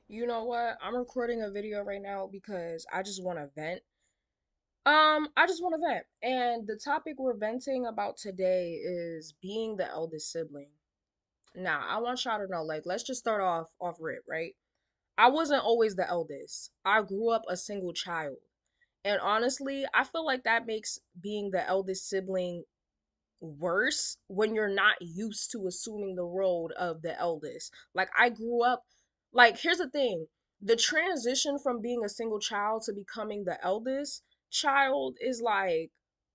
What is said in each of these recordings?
You know what? I'm recording a video right now because I just want to vent. I just want to vent. And the topic we're venting about today is being the eldest sibling. Now, I want y'all to know, like, let's just start off rip, right? I wasn't always the eldest. I grew up a single child. And honestly, I feel like that makes being the eldest sibling worse when you're not used to assuming the role of the eldest. Like I grew up like here's the thing. The transition from being a single child to becoming the eldest child is like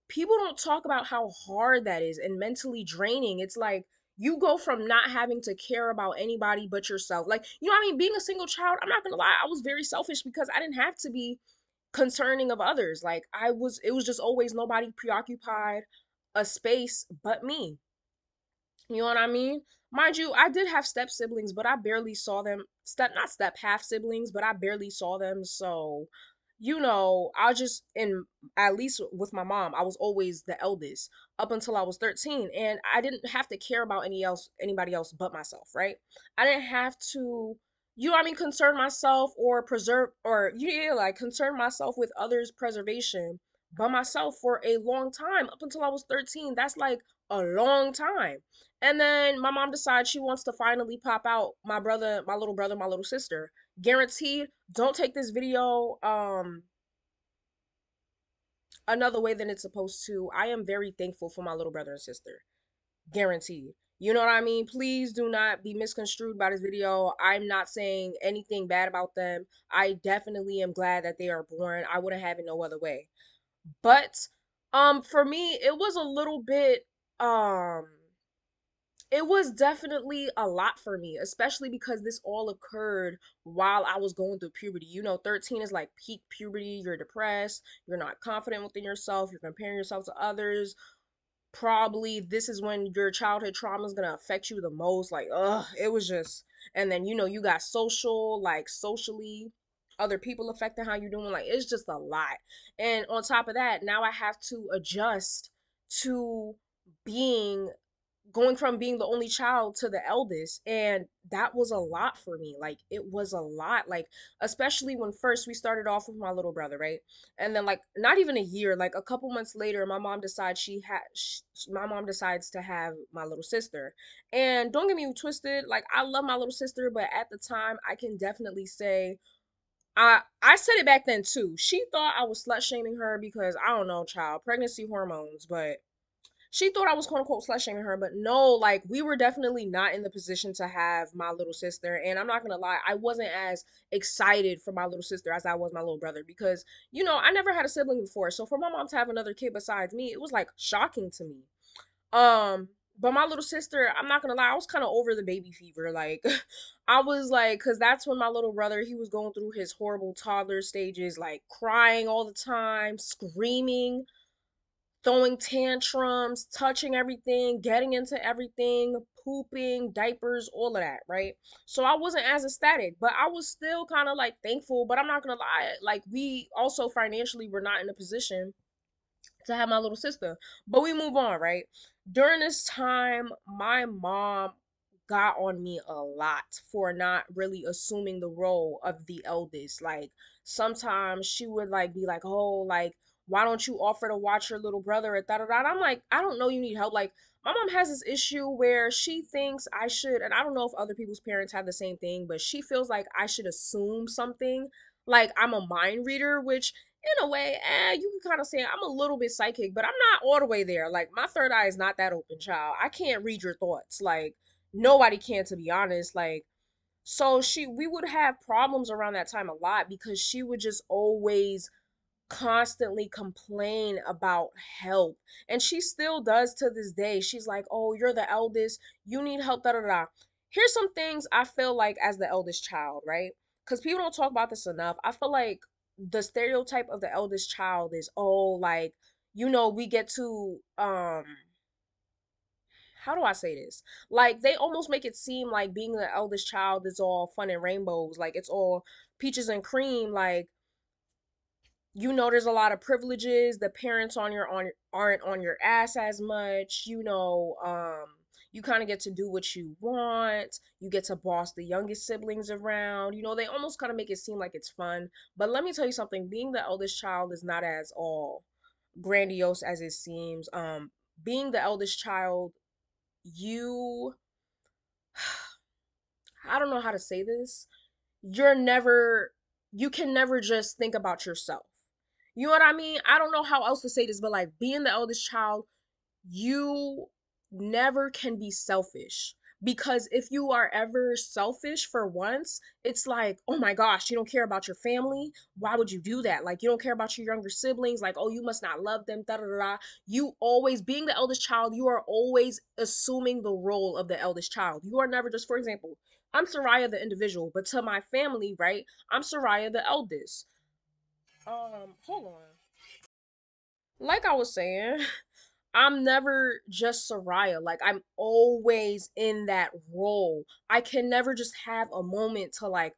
people don't talk about how hard that is and mentally draining. It's like you go from not having to care about anybody but yourself. Like, you know what I mean? Being a single child, I'm not gonna lie, I was very selfish because I didn't have to be concerning of others. Like it was just always nobody preoccupied a space but me. You know what I mean? Mind you, I did have step siblings, but I barely saw them. Step, not step, half siblings, but I barely saw them. So, I just, in at least with my mom, I was always the eldest up until I was 13. And I didn't have to care about anybody else but myself, right? I didn't have to, you know what I mean, concern myself or preserve, or, yeah, like concern myself with others' preservation by myself for a long time up until I was 13. That's like a long time. And then my mom decides she wants to finally pop out my little brother, my little sister. Guaranteed, don't take this video another way than it's supposed to. I am very thankful for my little brother and sister. Guaranteed. You know what I mean? Please do not be misconstrued by this video. I'm not saying anything bad about them. I definitely am glad that they are born. I wouldn't have it no other way. But for me, it was a little bit um it was definitely a lot for me, especially because this all occurred while I was going through puberty. 13 is like peak puberty. You're depressed, you're not confident within yourself, you're comparing yourself to others. Probably this is when your childhood trauma is gonna affect you the most. Like, it was just, and then you got socially, other people affecting how you're doing. Like, it's just a lot. And on top of that, now I have to adjust to being going from being the only child to the eldest, and that was a lot for me. Like, it was a lot, like, especially when first we started off with my little brother, right? And then, like, not even a year, like a couple months later, my mom decides to have my little sister. And don't get me twisted, like, I love my little sister, but at the time I can definitely say I said it back then too. She thought I was slut shaming her because I don't know, child, pregnancy hormones, but she thought I was quote unquote slut shaming her, but no, like we were definitely not in the position to have my little sister. And I'm not gonna lie, I wasn't as excited for my little sister as I was my little brother because, I never had a sibling before. So for my mom to have another kid besides me, it was like shocking to me. Um, but my little sister, I'm not gonna lie, I was kind of over the baby fever. Like, I was like, because that's when my little brother, he was going through his horrible toddler stages, like crying all the time, screaming, throwing tantrums, touching everything, getting into everything, pooping, diapers, all of that, right? So I wasn't as ecstatic, but I was still kind of like thankful. But I'm not gonna lie, like we also financially were not in a position to have my little sister. But we move on, right? During this time, my mom got on me a lot for not really assuming the role of the eldest. Like sometimes she would like be like, "Oh, like why don't you offer to watch your little brother at that?" And I'm like, "I don't know, you need help." Like my mom has this issue where she thinks I should, and I don't know if other people's parents have the same thing, but she feels like I should assume something, like I'm a mind reader, which in a way, you can kind of say I'm a little bit psychic, but I'm not all the way there. Like my third eye is not that open, child. I can't read your thoughts. Like nobody can, to be honest. Like so we would have problems around that time a lot because she would just always constantly complain about help. And she still does to this day. She's like, "Oh, you're the eldest. You need help, da da da." Here's some things I feel like as the eldest child, right? Because people don't talk about this enough. I feel like the stereotype of the eldest child is, oh, like, we get to how do I say this? Like they almost make it seem like being the eldest child is all fun and rainbows, like it's all peaches and cream. Like, there's a lot of privileges. The parents aren't on your ass as much. You kind of get to do what you want. You get to boss the youngest siblings around. They almost kind of make it seem like it's fun. But let me tell you something, being the eldest child is not as all grandiose as it seems. Being the eldest child, you I don't know how to say this. You're never you can never just think about yourself. You know what I mean? I don't know how else to say this, but like being the eldest child, you never can be selfish, because if you are ever selfish for once, it's like, oh my gosh, you don't care about your family. Why would you do that? Like, you don't care about your younger siblings. Like, oh, you must not love them. Da da da da. You always, being the eldest child, you are always assuming the role of the eldest child. You are never just, for example, I'm Soraya the individual, but to my family, right, I'm Soraya the eldest. Hold on. Like I was saying, I'm never just Soraya. Like, I'm always in that role. I can never just have a moment to like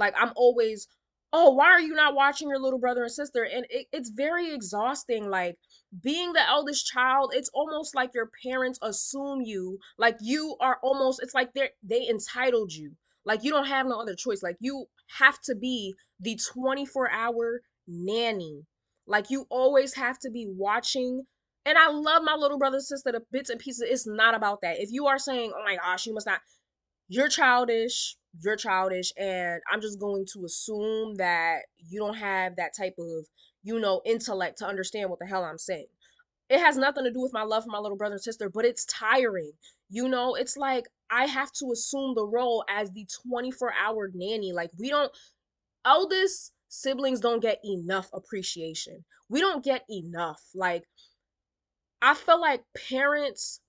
I'm always, oh, why are you not watching your little brother and sister? And it's very exhausting. Like, being the eldest child, it's almost like your parents assume you, like you are almost, it's like they entitled you. Like, you don't have no other choice. Like, you have to be the 24-hour nanny. Like, you always have to be watching. And I love my little brother and sister, the bits and pieces. It's not about that. If you are saying, oh my gosh, you must not, you're childish, and I'm just going to assume that you don't have that type of, intellect to understand what the hell I'm saying. It has nothing to do with my love for my little brother and sister, but it's tiring. It's like I have to assume the role as the 24-hour nanny. Like, we don't, eldest siblings don't get enough appreciation. We don't get enough. Like, I feel like parents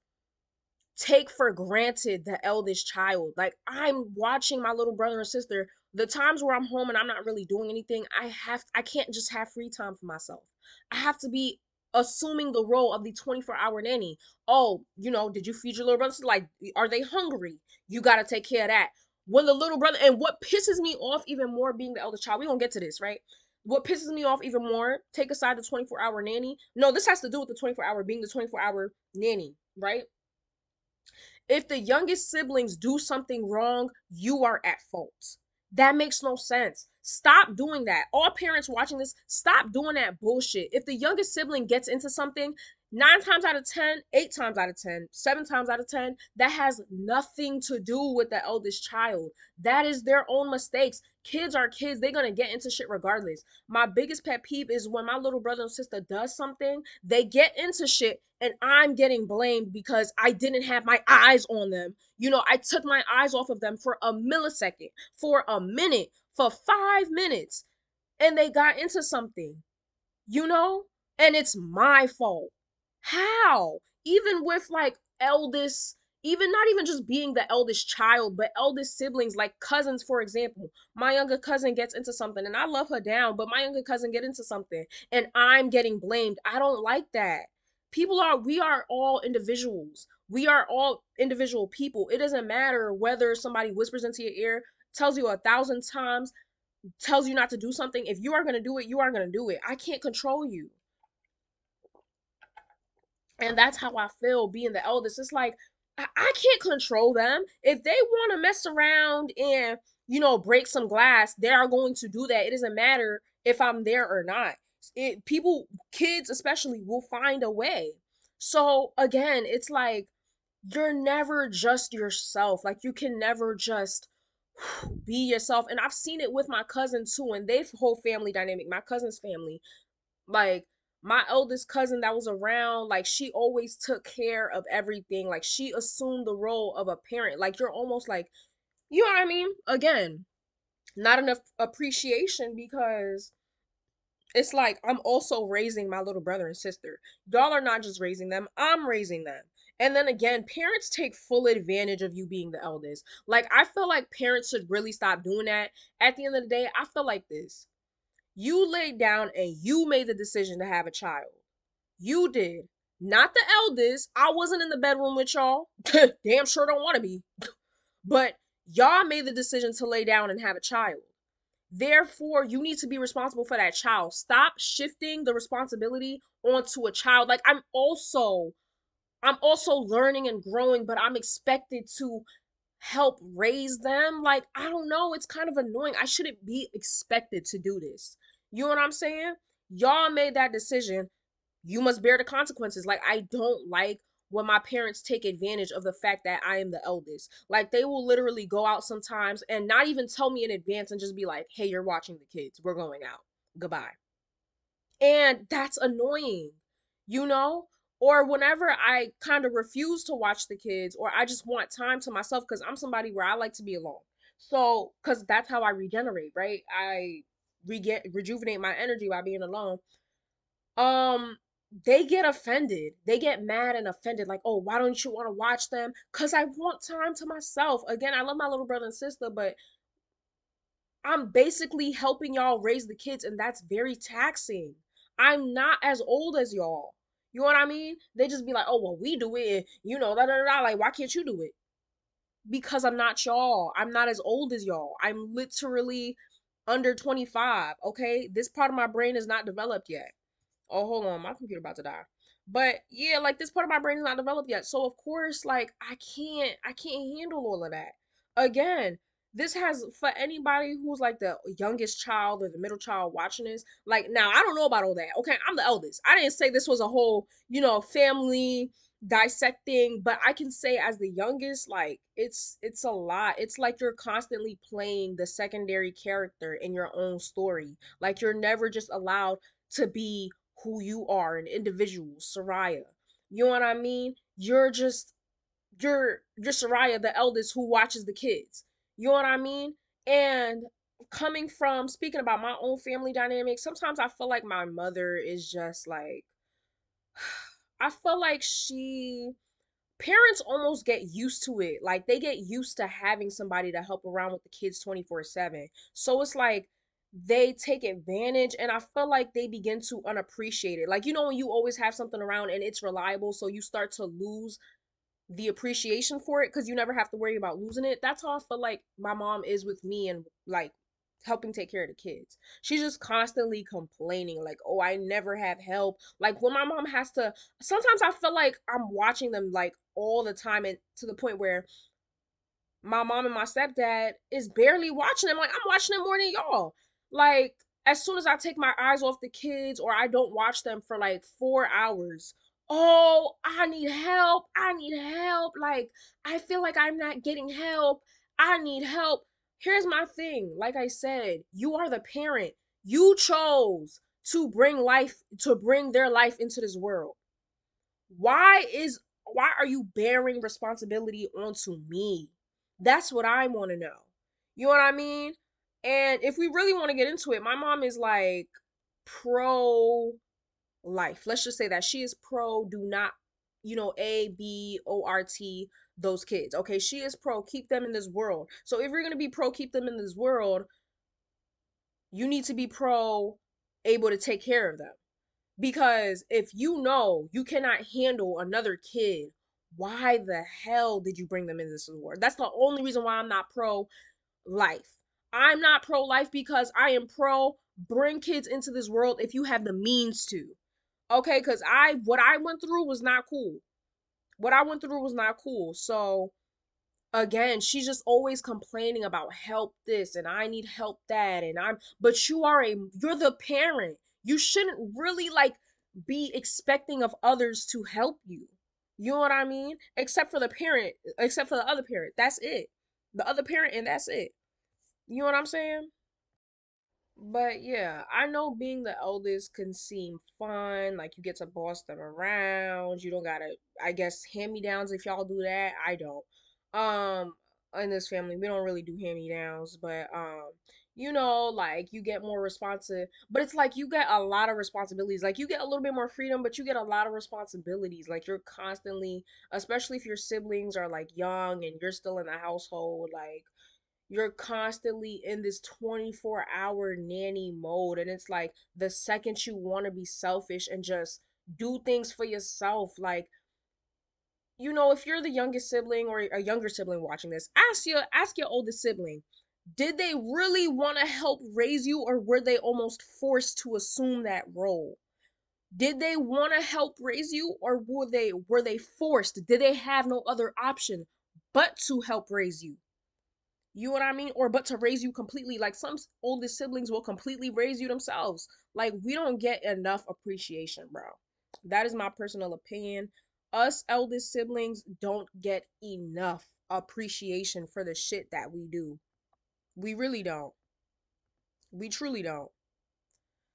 take for granted the eldest child. Like, I'm watching my little brother and sister. The times where I'm home and I'm not really doing anything, I can't just have free time for myself. I have to be assuming the role of the 24-hour nanny. Oh, did you feed your little brother? Like, are they hungry? You got to take care of that. When the little brother, and what pisses me off even more, being the eldest child, we gonna get to this, right? What pisses me off even more, take aside the 24-hour nanny. No, this has to do with the 24-hour, being the 24-hour nanny, right? If the youngest siblings do something wrong, you are at fault. That makes no sense. Stop doing that. All parents watching this, stop doing that bullshit. If the youngest sibling gets into something, 9 times out of 10, 8 times out of 10, 7 times out of 10, that has nothing to do with the eldest child. That is their own mistakes. Kids are kids. They're going to get into shit regardless. My biggest pet peeve is when my little brother and sister does something, they get into shit and I'm getting blamed because I didn't have my eyes on them. I took my eyes off of them for a millisecond, for a minute, for 5 minutes, and they got into something, you know? And it's my fault. How? Even with like eldest, even not even just being the eldest child, but eldest siblings, like cousins, for example. My younger cousin gets into something and I love her down, but my younger cousin get into something and I'm getting blamed. I don't like that. We are all individuals. We are all individual people. It doesn't matter whether somebody whispers into your ear, tells you 1,000 times, tells you not to do something. If you are going to do it, you are going to do it. I can't control you. And that's how I feel being the eldest. It's like, I can't control them. If they want to mess around and, break some glass, they are going to do that. It doesn't matter if I'm there or not. Kids especially, will find a way. So again, it's like, you're never just yourself. Like, you can never just be yourself. And I've seen it with my cousin too, and their whole family dynamic, my cousin's family. Like, my eldest cousin that was around, like, she always took care of everything. Like, she assumed the role of a parent. Like, you're almost like, you know what I mean? Again, not enough appreciation, because it's like I'm also raising my little brother and sister. Y'all are not just raising them, I'm raising them. And then again, parents take full advantage of you being the eldest. Like, I feel like parents should really stop doing that. At the end of the day, I feel like this. You laid down and you made the decision to have a child. You did. Not the eldest. I wasn't in the bedroom with y'all. Damn sure don't want to be. But y'all made the decision to lay down and have a child. Therefore, you need to be responsible for that child. Stop shifting the responsibility onto a child. Like, I'm also I'm also learning and growing, but I'm expected to help raise them. Like, I don't know, it's kind of annoying. I shouldn't be expected to do this. You know what I'm saying? Y'all made that decision. You must bear the consequences. Like, I don't like when my parents take advantage of the fact that I am the eldest. Like, they will literally go out sometimes and not even tell me in advance and just be like, hey, you're watching the kids. We're going out. Goodbye. And that's annoying, you know? Or whenever I kind of refuse to watch the kids, or I just want time to myself, because I'm somebody where I like to be alone. So, because that's how I regenerate, right? I rejuvenate my energy by being alone. Um, they get offended. They get mad and offended, like, oh, why don't you want to watch them? Because I want time to myself. Again, I love my little brother and sister, but I'm basically helping y'all raise the kids, and that's very taxing. I'm not as old as y'all. You know what I mean? They just be like, oh, well, we do it, you know, da da da. Like, why can't you do it? Because I'm not y'all. I'm not as old as y'all. I'm literally under 25, okay? This part of my brain is not developed yet. Oh, hold on, my computer about to die. But yeah, like this part of my brain is not developed yet. So of course, like I can't handle all of that. Again, this has for anybody who's like the youngest child or the middle child watching this, like now I don't know about all that. Okay, I'm the eldest. I didn't say this was a whole, family dissecting, but I can say as the youngest, like it's a lot. It's like you're constantly playing the secondary character in your own story. Like you're never just allowed to be who you are, an individual, Soraya. You know what I mean? You're Soraya, the eldest who watches the kids. You know what I mean? And coming from speaking about my own family dynamic, sometimes I feel like my mother is just like I feel like she parents almost get used to it. Like they get used to having somebody to help around with the kids 24/7. So it's like they take advantage and I feel like they begin to unappreciate it. Like when you always have something around and it's reliable, so you start to lose the appreciation for it because you never have to worry about losing it. That's how I feel like my mom is with me and like helping take care of the kids. She's just constantly complaining, like, oh, I never have help. Like when my mom has to, sometimes I feel like I'm watching them like all the time and to the point where my mom and my stepdad is barely watching them. Like I'm watching them more than y'all. Like as soon as I take my eyes off the kids or I don't watch them for like 4 hours, oh, I need help. I need help. Like I feel like I'm not getting help. I need help. Here's my thing. Like I said, you are the parent. You chose to bring their life into this world. Why are you bearing responsibility onto me? That's what I want to know. You know what I mean? And if we really want to get into it, my mom is like pro life. Let's just say that she is pro do not, abort those kids. Okay, she is pro keep them in this world. So if you're going to be pro keep them in this world, you need to be pro able to take care of them. Because if you know you cannot handle another kid, why the hell did you bring them into this world? That's the only reason why I'm not pro life. I'm not pro life because I am pro bring kids into this world if you have the means to. Okay, because what I went through was not cool. What I went through was not cool. So again, she's just always complaining about help this and I need help that and but you're the parent. You shouldn't really like be expecting of others to help you. You know what I mean? Except for the other parent. That's it. The other parent and that's it. You know what I'm saying? But yeah, I know being the eldest can seem fun, like you get to boss them around. You don't gotta, I guess, hand-me-downs if y'all do that. I don't. Um, in this family, we don't really do hand-me-downs, but like you get more responsive, but it's like you get a lot of responsibilities. Like you get a little bit more freedom, but you get a lot of responsibilities. Like you're constantly, especially if your siblings are like young and you're still in the household, like you're constantly in this 24-hour nanny mode and it's like the second you want to be selfish and just do things for yourself, like if you're the youngest sibling or a younger sibling watching this, ask your oldest sibling, did they really want to help raise you or were they almost forced to assume that role? Did they want to help raise you, or were they forced? Did they have no other option but to help raise you? You know what I mean? Or but to raise you completely. Like some oldest siblings will completely raise you themselves. Like we don't get enough appreciation, bro. That is my personal opinion. Us eldest siblings don't get enough appreciation for the shit that we do. We really don't. We truly don't.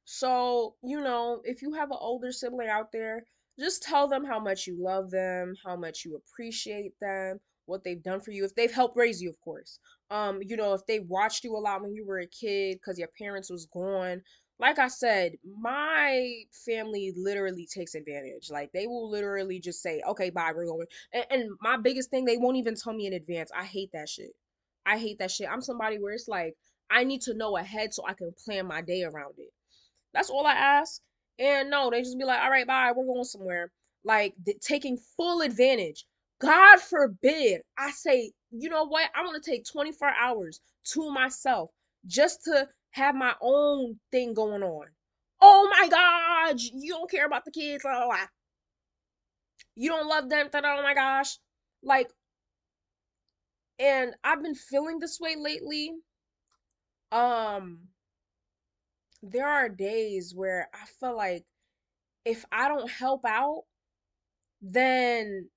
So, if you have an older sibling out there, just tell them how much you love them, how much you appreciate them, what they've done for you, if they've helped raise you, of course. If they watched you a lot when you were a kid because your parents was gone. Like I said, my family literally takes advantage. Like they will literally just say, "Okay, bye, we're going." And my biggest thing, they won't even tell me in advance. I hate that shit. I hate that shit. I'm somebody where it's like I need to know ahead so I can plan my day around it. That's all I ask. And no, they just be like, all right, bye, we're going somewhere. Like taking full advantage. God forbid I say, you know what? I want to take 24 hours to myself just to have my own thing going on. Oh my God, you don't care about the kids. Blah, blah, blah. You don't love them. Oh my gosh. Like, and I've been feeling this way lately. Um, there are days where I feel like if I don't help out, then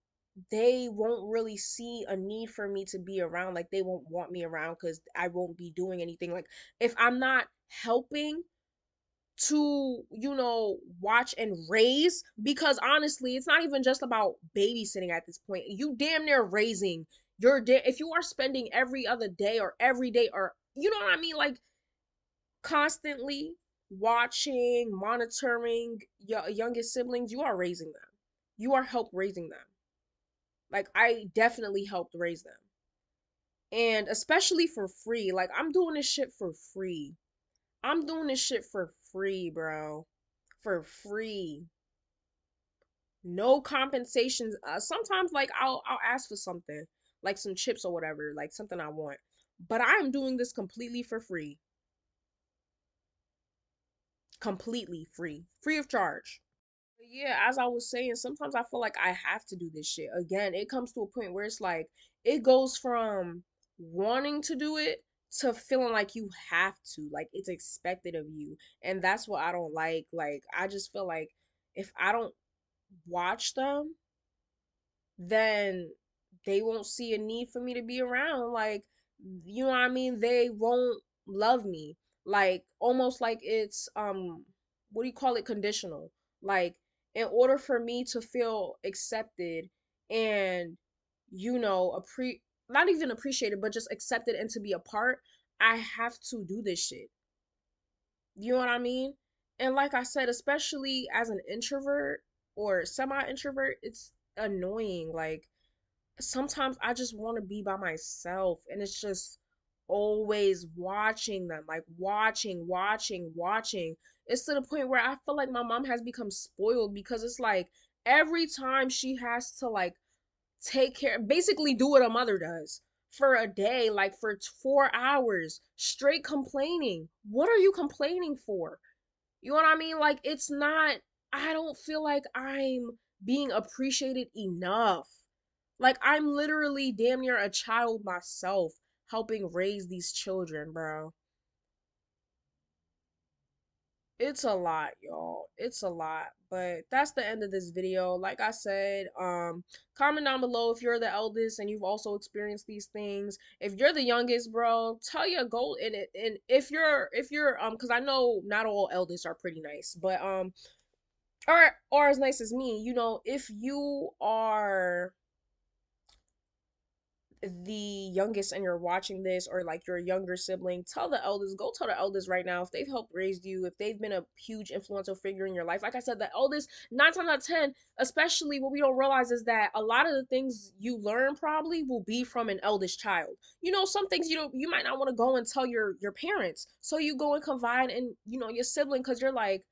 they won't really see a need for me to be around. Like they won't want me around because I won't be doing anything. Like if I'm not helping to, watch and raise, because honestly, it's not even just about babysitting at this point. You damn near raising if you are spending every other day or every day or you know what I mean? Like constantly watching, monitoring your youngest siblings, you are raising them. You are help raising them. Like I definitely helped raise them. And especially for free. Like I'm doing this shit for free. I'm doing this shit for free, bro. For free. No compensations. Sometimes like I'll ask for something, like some chips or whatever, like something I want. But I'm doing this completely for free. Completely free. Free of charge. Yeah, as I was saying, sometimes I feel like I have to do this shit. Again, it comes to a point where it's like it goes from wanting to do it to feeling like you have to, like it's expected of you. And that's what I don't like. Like I just feel like if I don't watch them, then they won't see a need for me to be around. Like, you know what I mean? They won't love me. Like, almost like it's, what do you call it? Conditional. Like, in order for me to feel accepted and, not even appreciated, but just accepted and to be a part, I have to do this shit. You know what I mean? And like I said, especially as an introvert or semi-introvert, it's annoying. Like, sometimes I just want to be by myself and it's just always watching them, like watching, watching, watching. It's to the point where I feel like my mom has become spoiled because it's like every time she has to like take care, basically do what a mother does for a day, like for 4 hours straight complaining. What are you complaining for? You know what I mean? Like it's not, I don't feel like I'm being appreciated enough. Like I'm literally damn near a child myself helping raise these children, bro. It's a lot, y'all. It's a lot. But that's the end of this video. Like I said, comment down below if you're the eldest and you've also experienced these things. If you're the youngest, bro, tell your goal in it. And if you're because I know not all eldest are pretty nice, but or as nice as me, if you are the youngest and you're watching this, or like your younger sibling, tell the eldest, go tell the eldest right now if they've helped raise you, if they've been a huge influential figure in your life. Like I said, the eldest, 9 times out of 10, especially what we don't realize is that a lot of the things you learn probably will be from an eldest child. Some things you might not want to go and tell your parents, so you go and confide in your sibling because you're like,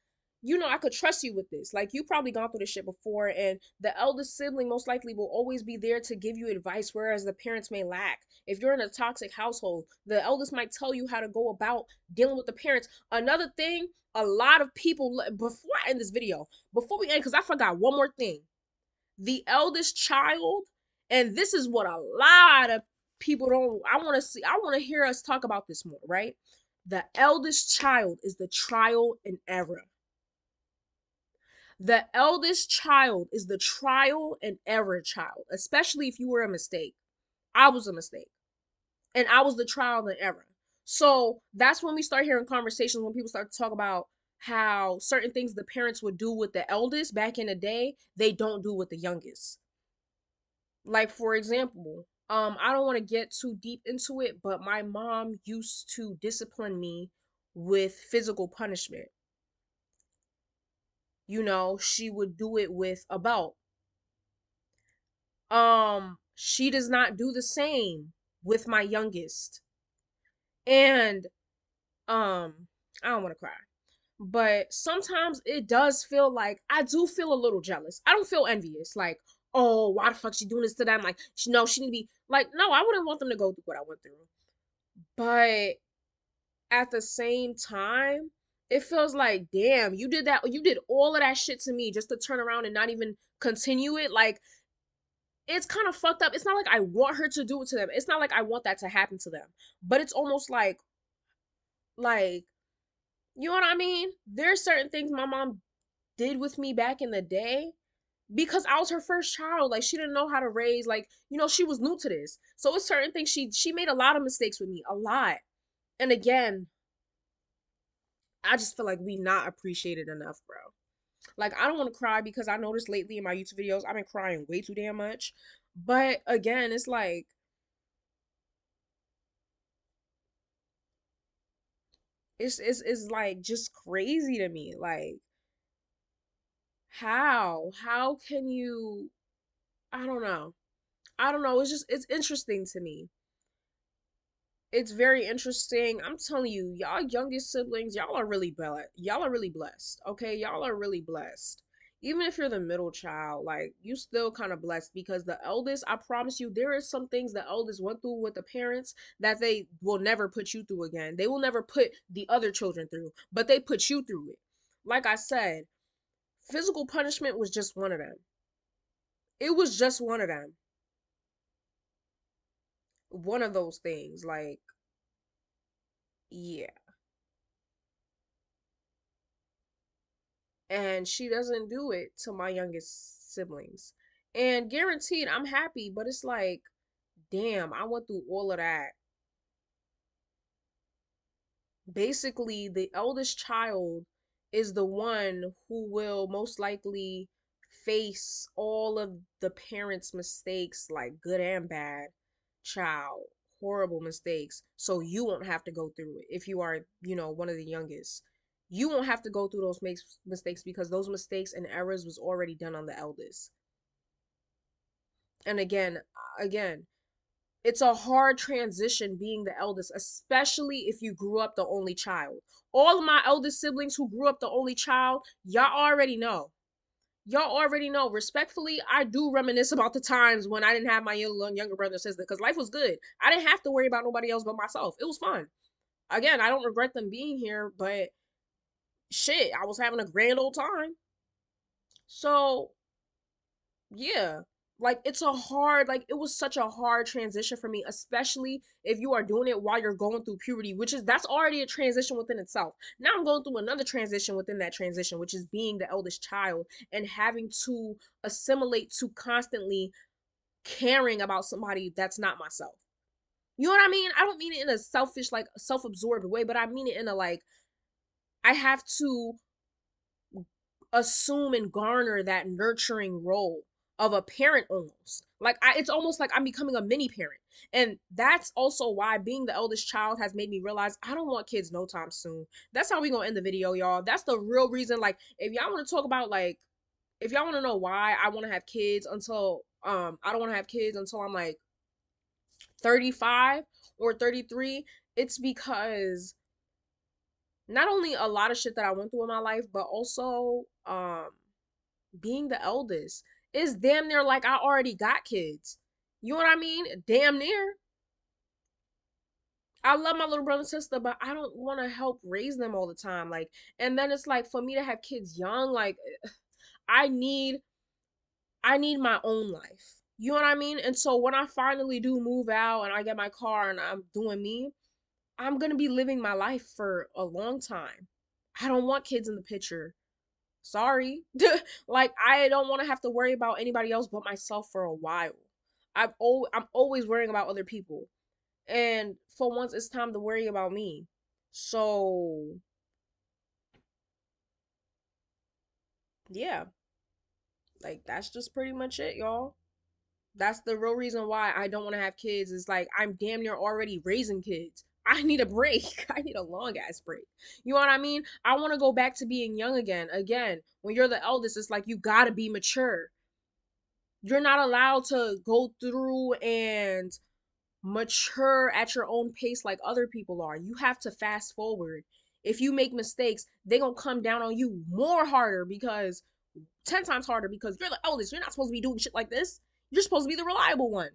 I could trust you with this. Like, you probably gone through this shit before, and the eldest sibling most likely will always be there to give you advice, whereas the parents may lack. If you're in a toxic household, the eldest might tell you how to go about dealing with the parents. Another thing, a lot of people, before I end this video, before we end, because I forgot one more thing. The eldest child, and this is what a lot of people don't, I want to hear us talk about this more, right? The eldest child is the trial and error. The eldest child is the trial and error child, especially if you were a mistake. I was a mistake, and I was the trial and error. So that's when we start hearing conversations when people start to talk about how certain things the parents would do with the eldest back in the day, they don't do with the youngest. Like, for example, I don't want to get too deep into it, but my mom used to discipline me with physical punishment. She would do it with a belt. She does not do the same with my youngest. And I don't want to cry. But sometimes it does feel like I do feel a little jealous. I don't feel envious. Like, oh, why the fuck she doing this to them? Like, she need to be like, no, I wouldn't want them to go through what I went through. But at the same time, it feels like, damn, you did that. You did all of that shit to me just to turn around and not even continue it. Like, it's kind of fucked up. It's not like I want her to do it to them. It's not like I want that to happen to them. But it's almost like, you know what I mean? There's certain things my mom did with me back in the day because I was her first child. Like, she didn't know how to raise, like, she was new to this. So it's certain things she made a lot of mistakes with me, a lot. And again, I just feel like we not appreciated enough, bro. Like, I don't want to cry because I noticed lately in my YouTube videos I've been crying way too damn much. But again, it's like it's like just crazy to me. Like, how can you, I don't know. I don't know. It's interesting to me. It's very interesting. I'm telling you, y'all youngest siblings, y'all are really blessed. Y'all are really blessed. Okay, y'all are really blessed. Even if you're the middle child, like, you still kind of blessed because the eldest, I promise you, there are some things the eldest went through with the parents that they will never put you through again. They will never put the other children through, but they put you through it. Like I said, physical punishment was just one of them. It was just one of them. One of those things. Like, yeah. And she doesn't do it to my youngest siblings. And guaranteed, I'm happy, but it's like, damn, I went through all of that. Basically, the eldest child is the one who will most likely face all of the parents' mistakes, like good and bad, child, horrible mistakes. So you won't have to go through it if you are, one of the youngest. You won't have to go through those mistakes because those mistakes and errors was already done on the eldest. And again, it's a hard transition being the eldest, especially if you grew up the only child. All of my eldest siblings who grew up the only child, y'all already know. Y'all already know. Respectfully, I do reminisce about the times when I didn't have my younger brother and sister because life was good. I didn't have to worry about nobody else but myself. It was fun. Again, I don't regret them being here, but shit, I was having a grand old time. So yeah, like, it was such a hard transition for me, especially if you are doing it while you're going through puberty, that's already a transition within itself. Now I'm going through another transition within that transition, which is being the eldest child and having to assimilate to constantly caring about somebody that's not myself. You know what I mean? I don't mean it in a selfish, like, self-absorbed way, but I mean it in a, like, I have to assume and garner that nurturing role of a parent almost. Like, it's almost like I'm becoming a mini parent. And that's also why being the eldest child has made me realize I don't want kids no time soon. That's how we gonna end the video, y'all. That's the real reason. Like, if y'all want to talk about, like, if y'all want to know why I want to have kids until I don't want to have kids until I'm like 35 or 33, it's because Not only a lot of shit that I went through in my life, but also being the eldest is damn near like I already got kids. You know what I mean? Damn near. I love my little brother and sister, but I don't want to help raise them all the time. Like, and then it's like for me to have kids young, like I need I need my own life. You know what I mean? And so when I finally do move out and I get my car and I'm doing me, I'm gonna be living my life for a long time. I don't want kids in the picture. Sorry. Like I don't want to have to worry about anybody else but myself for a while. I'm always worrying about other people. And for once it's time to worry about me. So, yeah, like that's just pretty much it, y'all. That's the real reason why I don't want to have kids is like I'm damn near already raising kids. I need a break. I need a long ass break. You know what I mean? I want to go back to being young again. Again, when you're the eldest, it's like you got to be mature. You're not allowed to go through and mature at your own pace like other people are. You have to fast forward. If you make mistakes, they gonna come down on you more harder because 10 times harder because you're the eldest. You're not supposed to be doing shit like this. You're supposed to be the reliable one.